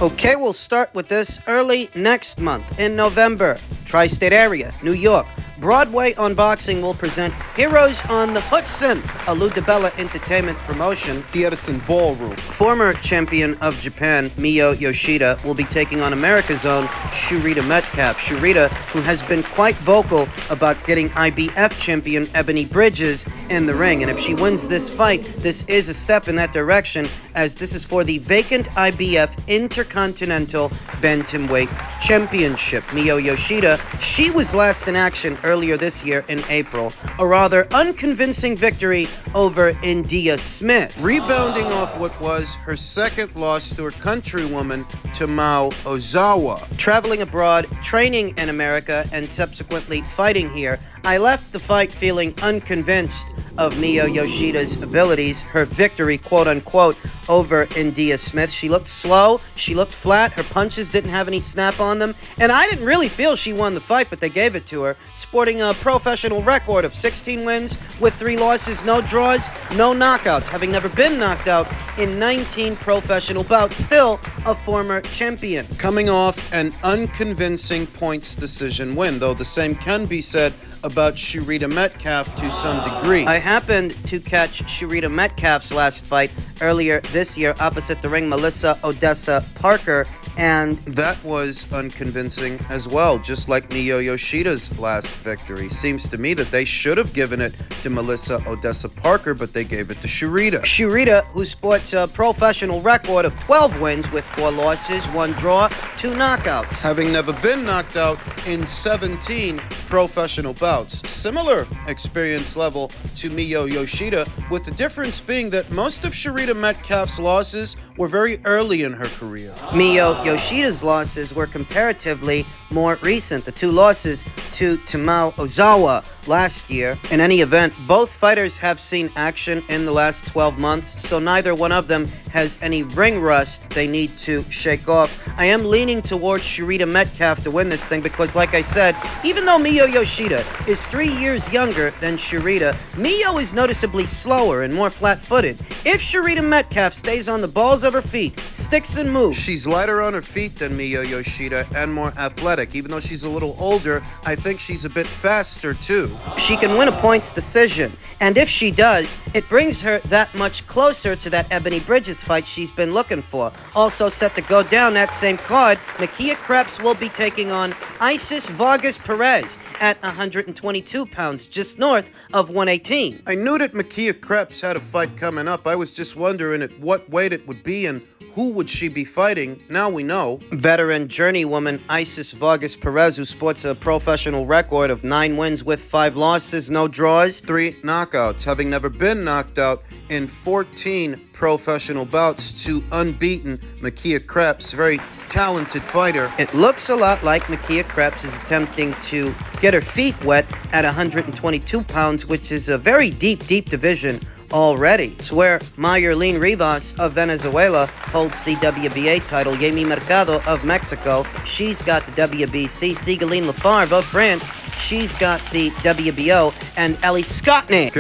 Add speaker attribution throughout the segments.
Speaker 1: Okay, we'll start with this early next month in November. Tri-State area, New York. Broadway Unboxing will present Heroes on the Hudson, a Lou DiBella entertainment promotion.
Speaker 2: The Edison Ballroom.
Speaker 1: Former champion of Japan, Miyo Yoshida, will be taking on America's own Yoshida Metcalf. Yoshida, who has been quite vocal about getting IBF champion Ebony Bridges in the ring. And if she wins this fight, this is a step in that direction, as this is for the vacant IBF Intercontinental Bantamweight Championship. Miyo Yoshida, she was last in action earlier this year in April. A rather unconvincing victory over India Smith.
Speaker 2: Rebounding off what was her second loss to her countrywoman, Tamao Ozawa.
Speaker 1: Traveling abroad, training in America, and subsequently fighting here, I left the fight feeling unconvinced of Miyo Yoshida's abilities. Her victory, quote-unquote, over India Smith. She looked slow, she looked flat, her punches didn't have any snap on them, and I didn't really feel she won the fight, but they gave it to her, sporting a professional record of 16 wins with 3 losses, no draws, no knockouts, having never been knocked out in 19 professional bouts, still a former champion.
Speaker 2: Coming off an unconvincing points decision win, though the same can be said about Yoshida Metcalf to some degree.
Speaker 1: I happened to catch Yoshida Metcalf's last fight earlier this year opposite the ring Melissa Odessa Parker, and
Speaker 2: that was unconvincing as well, just like Miyo Yoshida's last victory. Seems to me that they should have given it to Melissa Odessa Parker, but they gave it to Yoshida.
Speaker 1: Yoshida, who sports a professional record of 12 wins with 4 losses, 1 draw, 2 knockouts.
Speaker 2: Having never been knocked out in 17 professional bouts. Similar experience level to Miyo Yoshida, with the difference being that most of Yoshida Metcalf's losses were very early in her career.
Speaker 1: Miyo Yoshida's losses were comparatively more recent. The 2 losses to Tamao Ozawa last year. In any event, both fighters have seen action in the last 12 months, so neither one of them has any ring rust they need to shake off. I am leaning towards Yoshida Metcalf to win this thing because, like I said, even though Miyo Yoshida is 3 years younger than Yoshida, Miyo is noticeably slower and more flat-footed. If Yoshida Metcalf stays on the balls of her feet, sticks and moves.
Speaker 2: She's lighter on her feet than Miyo Yoshida and more athletic. Even though she's a little older, I think she's a bit faster too.
Speaker 1: She can win a points decision, and if she does, it brings her that much closer to that Ebony Bridges fight she's been looking for. Also set to go down that same card, Nakia Kreps will be taking on Isis Vargas Perez at 122 pounds, just north of 118.
Speaker 2: I knew that Nakia Kreps had a fight coming up. I was just wondering at what weight it would be and who would she be fighting? Now we know.
Speaker 1: Veteran journeywoman Isis Vargas Perez, who sports a professional record of 9 wins with 5 losses, no draws,
Speaker 2: 3 knockouts, having never been knocked out in 14 professional bouts to unbeaten Nakia Kreps, very talented fighter.
Speaker 1: It looks a lot like Nakia Kreps is attempting to get her feet wet at 122 pounds, which is a very deep division already. It's where Mayerlin Rivas of Venezuela holds the WBA title. Yemi Mercado of Mexico, she's got the WBC. Sigaline Lafarve of France, she's got the WBO. And Ellie Scottney,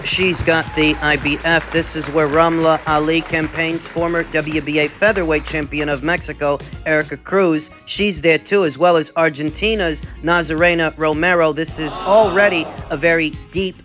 Speaker 1: she's got the IBF. This is where Ramla Ali campaigns. Former WBA featherweight champion of Mexico, Erica Cruz, she's there too, as well as Argentina's Nazarena Romero. This is already a very deep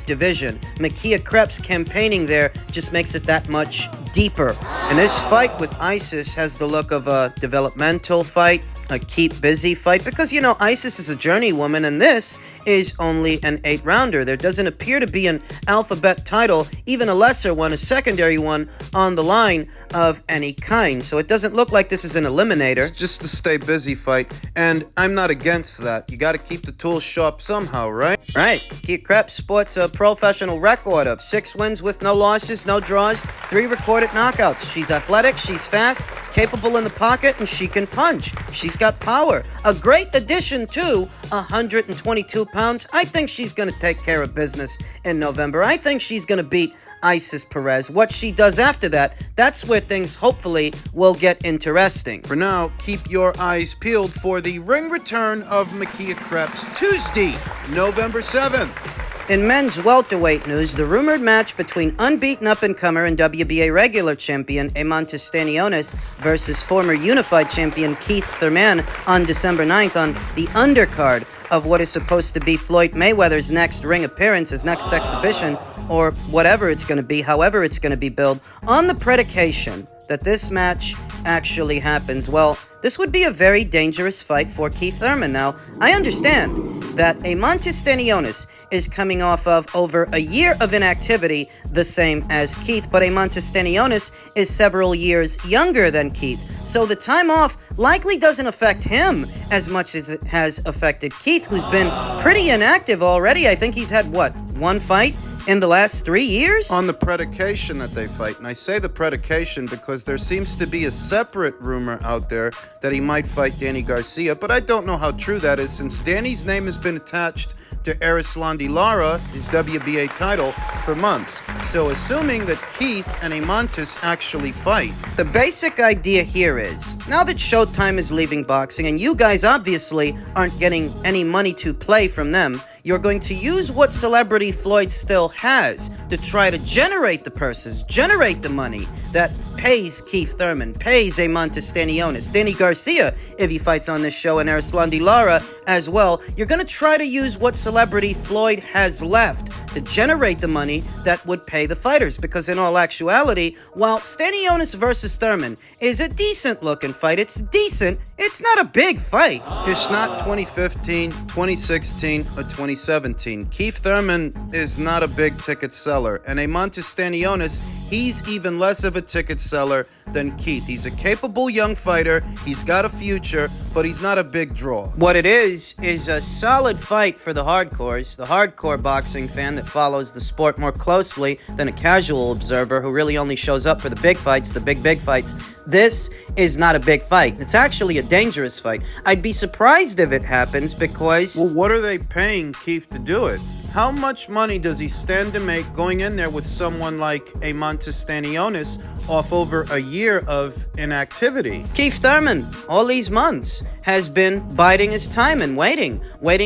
Speaker 1: division. Nakia Kreps campaigning there just makes it that much deeper. And this fight with Isis has the look of a developmental fight, a keep busy fight, because, you know, Isis is a journeywoman and this is only an 8-rounder. There doesn't appear to be an alphabet title, even a lesser one, a secondary one, on the line of any kind. So it doesn't look like this is an eliminator.
Speaker 2: It's just a stay busy fight, and I'm not against that. You gotta keep the tools sharp somehow, right?
Speaker 1: Right. Nakia Kreps sports a professional record of 6 wins with no losses, no draws, 3 recorded knockouts. She's athletic, she's fast, capable in the pocket, and she can punch. She's got power. A great addition to 122 pounds. I think she's going to take care of business in November. I think she's going to beat Isis Perez. What she does after that, that's where things hopefully will get interesting.
Speaker 2: For now, keep your eyes peeled for the ring return of Nakia Kreps Tuesday, November 7th.
Speaker 1: In men's welterweight news, the rumored match between unbeaten up-and-comer and WBA regular champion Haymon Stanionis versus former unified champion Keith Thurman on December 9th on the undercard of what is supposed to be Floyd Mayweather's next ring appearance, his next exhibition, or whatever it's going to be, however it's going to be billed, on the predication that this match actually happens. Well, this would be a very dangerous fight for Keith Thurman. Now, I understand that Haymon Stanionis is coming off of over a year of inactivity, the same as Keith, but Haymon Stanionis is several years younger than Keith. So the time off likely doesn't affect him as much as it has affected Keith, who's been pretty inactive already. I think he's had, one fight in the last 3 years?
Speaker 2: On the predication that they fight. And I say the predication because there seems to be a separate rumor out there that he might fight Danny Garcia, but I don't know how true that is since Danny's name has been attached to Erislandy Lara, his WBA title, for months. So assuming that Keith and Haymon actually fight.
Speaker 1: The basic idea here is, now that Showtime is leaving boxing and you guys obviously aren't getting any money to play from them, you're going to use what celebrity Floyd still has to try to generate the purses, generate the money that pays Keith Thurman, pays Haymon Stanionis, Danny Garcia, if he fights on this show, and Erislandy Lara as well. You're going to try to use what celebrity Floyd has left to generate the money that would pay the fighters. Because in all actuality, while Stanionis versus Thurman is a decent-looking fight, it's decent, it's not a big fight.
Speaker 2: It's not 2015, 2016, or 2017. Keith Thurman is not a big ticket seller, and Haymon Stanionis, he's even less of a ticket seller than Keith. He's a capable young fighter, he's got a future, but he's not a big draw.
Speaker 1: What it is a solid fight for the hardcores, the hardcore boxing fan that follows the sport more closely than a casual observer who really only shows up for the big fights, the big fights. This is not a big fight. It's actually a dangerous fight. I'd be surprised if it happens because...
Speaker 2: Well, what are they paying Keith to do it? How much money does he stand to make going in there with someone like Haymon Stanionis off over a year of inactivity?
Speaker 1: Keith Thurman, all these months, has been biding his time and waiting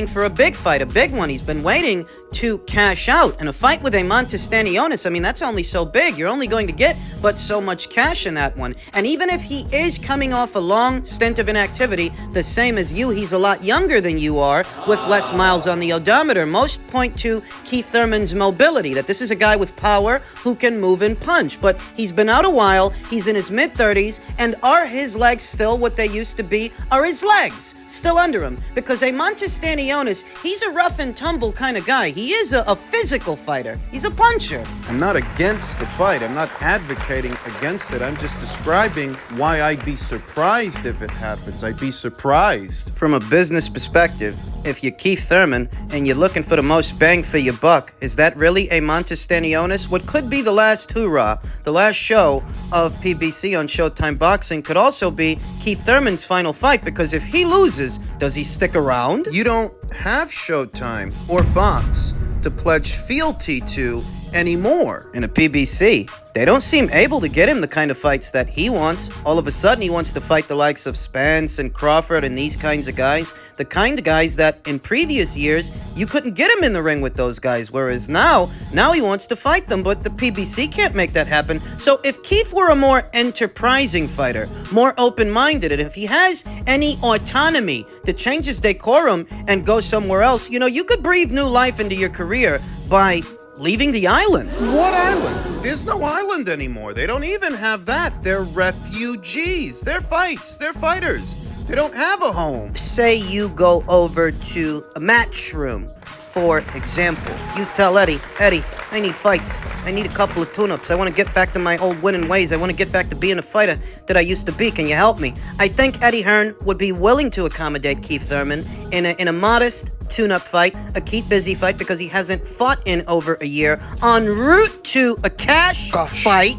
Speaker 1: for a big fight, a big one. He's been waiting to cash out. And a fight with Haymon Stanionis, I mean, that's only so big. You're only going to get but so much cash in that one. And even if he is coming off a long stint of inactivity, the same as you, he's a lot younger than you are with less miles on the odometer. Most point to Keith Thurman's mobility, that this is a guy with power who can move and punch. But he's been out a while, he's in his mid-30s, and are his legs still what they used to be? Are his legs still under him? Because Haymon Stanionis, he's a rough and tumble kind of guy. He is a physical fighter. He's a puncher.
Speaker 2: I'm not against the fight. I'm not advocating against it. I'm just describing why I'd be surprised if it happens. I'd be surprised.
Speaker 1: From a business perspective, if you're Keith Thurman and you're looking for the most bang for your buck, is that really Haymon Stanionis? What could be the last hoorah, the last show of PBC on Showtime Boxing could also be Keith Thurman's final fight, because if he loses, does he stick around?
Speaker 2: You don't have Showtime or Fox to pledge fealty to anymore.
Speaker 1: In a PBC, they don't seem able to get him the kind of fights that he wants. All of a sudden, he wants to fight the likes of Spence and Crawford and these kinds of guys. The kind of guys that in previous years, you couldn't get him in the ring with those guys. Whereas now he wants to fight them, but the PBC can't make that happen. So if Keith were a more enterprising fighter, more open-minded, and if he has any autonomy to change his decorum and go somewhere else, you could breathe new life into your career by leaving the island.
Speaker 2: What island? There's no island anymore. They don't even have that. They're refugees. They're fighters. They don't have a home.
Speaker 1: Say you go over to a match room, for example. You tell Eddie, I need fights. I need a couple of tune-ups. I want to get back to my old winning ways. I want to get back to being a fighter that I used to be. Can you help me? I think Eddie Hearn would be willing to accommodate Keith Thurman in a modest tune-up fight, a keep busy fight, because he hasn't fought in over a year, en route to a cash fight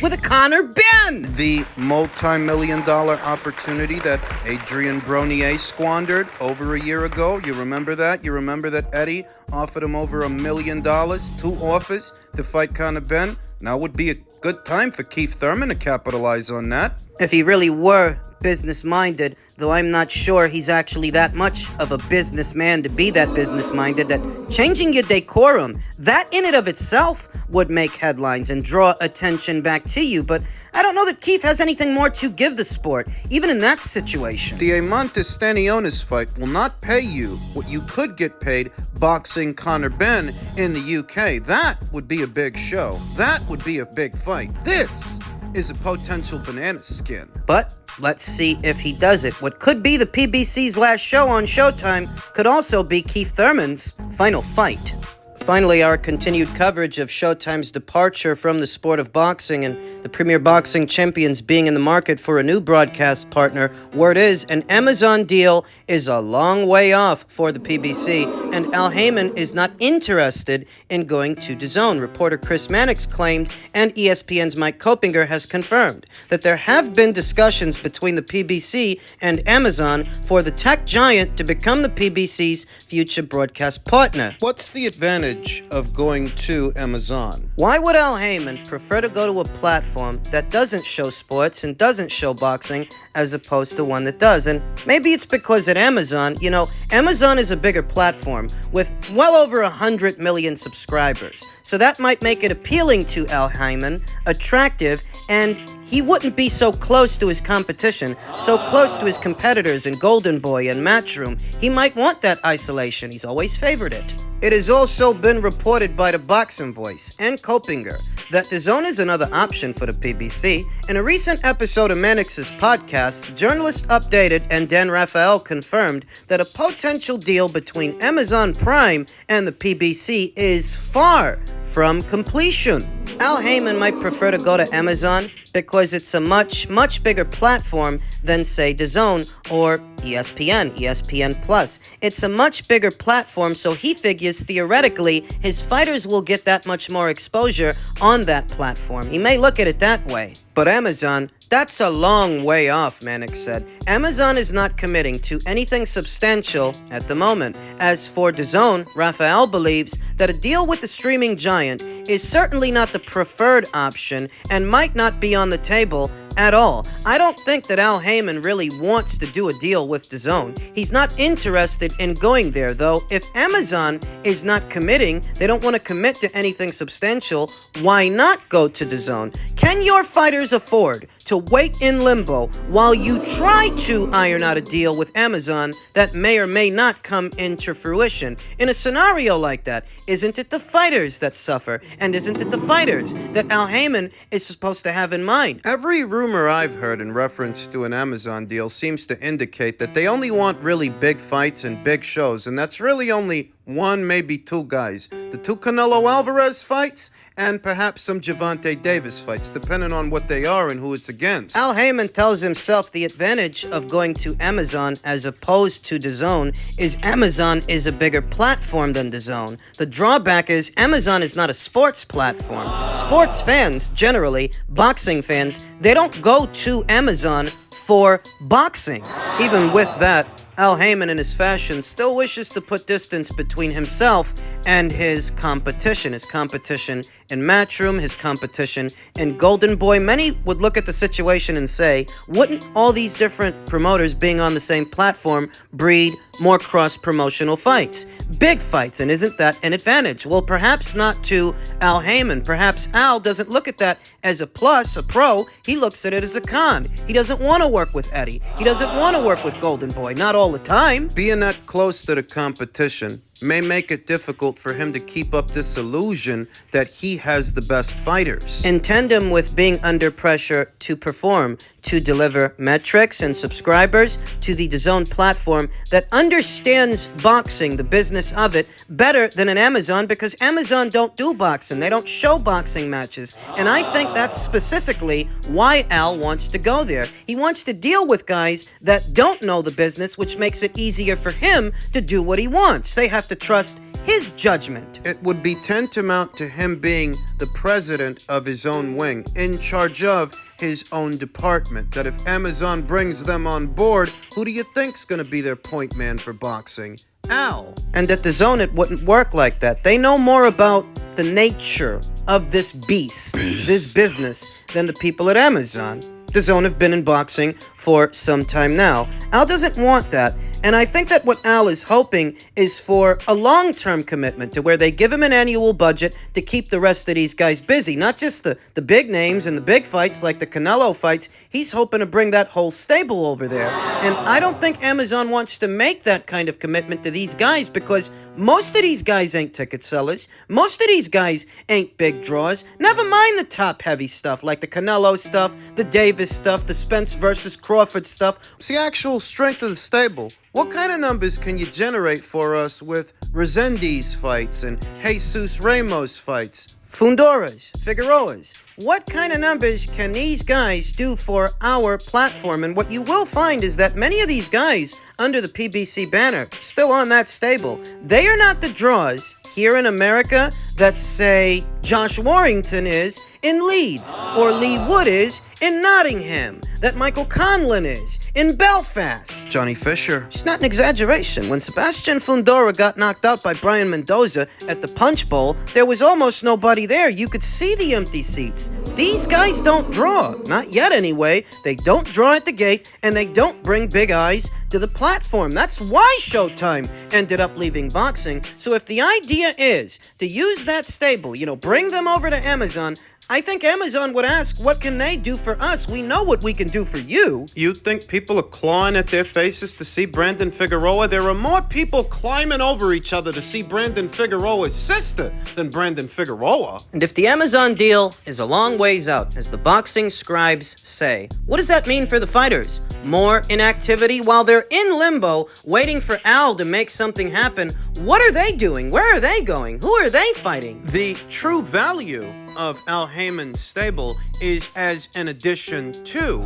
Speaker 1: with a Conor Ben.
Speaker 2: The multi-million-dollar opportunity that Adrian Bronier squandered over a year ago. You remember that? You remember that Eddie offered him over $1 million, 2 offers to fight Conor Ben? Now would be a good time for Keith Thurman to capitalize on that.
Speaker 1: If he really were business-minded, though I'm not sure he's actually that much of a businessman to be that business-minded that changing your decorum, that in and of itself would make headlines and draw attention back to you, but I don't know that Keith has anything more to give the sport, even in that situation.
Speaker 2: The Haymon Stanionis fight will not pay you what you could get paid boxing Conor Benn in the UK. That would be a big show. That would be a big fight. This is a potential banana skin.
Speaker 1: But let's see if he does it. What could be the PBC's last show on Showtime could also be Keith Thurman's final fight. Finally, our continued coverage of Showtime's departure from the sport of boxing and the premier boxing champions being in the market for a new broadcast partner. Word is, an Amazon deal is a long way off for the PBC, and Al Haymon is not interested in going to DAZN. Reporter Chris Mannix claimed, and ESPN's Mike Kopinger has confirmed, that there have been discussions between the PBC and Amazon for the tech giant to become the PBC's future broadcast partner.
Speaker 2: What's the advantage of going to Amazon?
Speaker 1: Why would Al Haymon prefer to go to a platform that doesn't show sports and doesn't show boxing as opposed to one that does? And maybe it's because at Amazon, Amazon is a bigger platform with well over 100 million subscribers. So that might make it appealing to Al Haymon, attractive, and he wouldn't be so close to his competition, so close to his competitors in Golden Boy and Matchroom. He might want that isolation. He's always favored it. It has also been reported by the Boxing Voice and Kopinger that DAZN is another option for the PBC. In a recent episode of Mannix's podcast, the journalist updated and Dan Raphael confirmed that a potential deal between Amazon Prime and the PBC is far from completion. Al Haymon might prefer to go to Amazon because it's a much, much bigger platform than, say, DAZN or ESPN Plus. It's a much bigger platform, so he figures theoretically his fighters will get that much more exposure on that platform. He may look at it that way. But Amazon, that's a long way off, Mannix said. Amazon is not committing to anything substantial at the moment. As for DAZN, Raphael believes that a deal with the streaming giant is certainly not the preferred option and might not be on the table at all. I don't think that Al Haymon really wants to do a deal with DAZN. He's not interested in going there, though. If Amazon is not committing, they don't want to commit to anything substantial, why not go to DAZN? Can your fighters afford to wait in limbo while you try to iron out a deal with Amazon that may or may not come into fruition? In a scenario like that, isn't it the fighters that suffer? And isn't it the fighters that Al Haymon is supposed to have in mind?
Speaker 2: Every rumor I've heard in reference to an Amazon deal seems to indicate that they only want really big fights and big shows, and that's really only one, maybe two guys. The two Canelo Alvarez fights and perhaps some Gervonta Davis fights, depending on what they are and who it's against.
Speaker 1: Al Haymon tells himself the advantage of going to Amazon as opposed to DAZN is Amazon is a bigger platform than DAZN. The drawback is Amazon is not a sports platform. Sports fans, generally, boxing fans, they don't go to Amazon for boxing. Even with that, Al Haymon, in his fashion, still wishes to put distance between himself and his competition in Matchroom, his competition in Golden Boy. Many would look at the situation and say, wouldn't all these different promoters being on the same platform breed more cross-promotional fights? Big fights, and isn't that an advantage? Well, perhaps not to Al Haymon. Perhaps Al doesn't look at that as a plus, a pro. He looks at it as a con. He doesn't want to work with Eddie. He doesn't want to work with Golden Boy, not all the time.
Speaker 2: Being that close to the competition may make it difficult for him to keep up this illusion that he has the best fighters.
Speaker 1: In tandem with being under pressure to perform, to deliver metrics and subscribers to the DAZN platform that understands boxing, the business of it, better than an Amazon, because Amazon don't do boxing. They don't show boxing matches. And I think that's specifically why Al wants to go there. He wants to deal with guys that don't know the business, which makes it easier for him to do what he wants. They have to trust his judgment.
Speaker 2: It would be tantamount to him being the president of his own wing, in charge of his own department, that if Amazon brings them on board, who do you think's gonna be their point man for boxing? Al.
Speaker 1: And at DAZN, it wouldn't work like that. They know more about the nature of this beast, this business, than the people at Amazon. DAZN have been in boxing for some time now. Al doesn't want that. And I think that what Al is hoping is for a long-term commitment to where they give him an annual budget to keep the rest of these guys busy. Not just the big names and the big fights like the Canelo fights. He's hoping to bring that whole stable over there. And I don't think Amazon wants to make that kind of commitment to these guys because most of these guys ain't ticket sellers. Most of these guys ain't big draws. Never mind the top-heavy stuff like the Canelo stuff, the Davis stuff, the Spence versus Crawford stuff.
Speaker 2: It's the actual strength of the stable. What kind of numbers can you generate for us with Resendiz fights and Jesus Ramos fights?
Speaker 1: Fundoras, Figueroas. What kind of numbers can these guys do for our platform? And what you will find is that many of these guys under the PBC banner, still on that stable, they are not the draws here in America that, say, Josh Warrington is in Leeds, or Lee Wood is in Nottingham, that Michael Conlon is in Belfast.
Speaker 2: Johnny Fisher.
Speaker 1: It's not an exaggeration. When Sebastian Fundora got knocked out by Brian Mendoza at the Punch Bowl, there was almost nobody there. You could see the empty seats. These guys don't draw. Not yet, anyway. They don't draw at the gate, and they don't bring big eyes to the platform. That's why Showtime ended up leaving boxing. So if the idea is to use that stable, bring them over to Amazon, I think Amazon would ask, what can they do for us? We know what we can do for you.
Speaker 2: You think people are clawing at their faces to see Brandon Figueroa? There are more people climbing over each other to see Brandon Figueroa's sister than Brandon Figueroa.
Speaker 1: And if the Amazon deal is a long ways out, as the boxing scribes say, what does that mean for the fighters? More inactivity while they're in limbo, waiting for Al to make something happen. What are they doing? Where are they going? Who are they fighting?
Speaker 2: The true value of Al Haymon's stable is as an addition to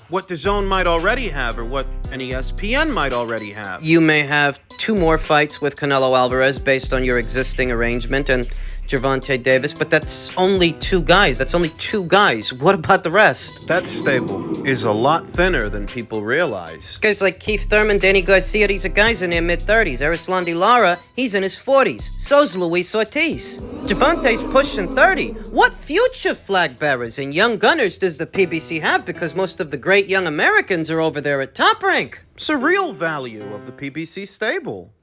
Speaker 2: what DAZN might already have or what an ESPN might already have.
Speaker 1: You may have 2 more fights with Canelo Alvarez based on your existing arrangement and Gervonta Davis, but that's only 2 guys. That's only 2 guys. What about the rest?
Speaker 2: That stable is a lot thinner than people realize.
Speaker 1: Guys like Keith Thurman, Danny Garcia, these are guys in their mid-30s. Erislandy Lara, he's in his 40s. So's Luis Ortiz. Gervonta's pushing 30. What future flag bearers and young gunners does the PBC have? Because most of the great young Americans are over there at Top Rank.
Speaker 2: It's a real value of the PBC stable.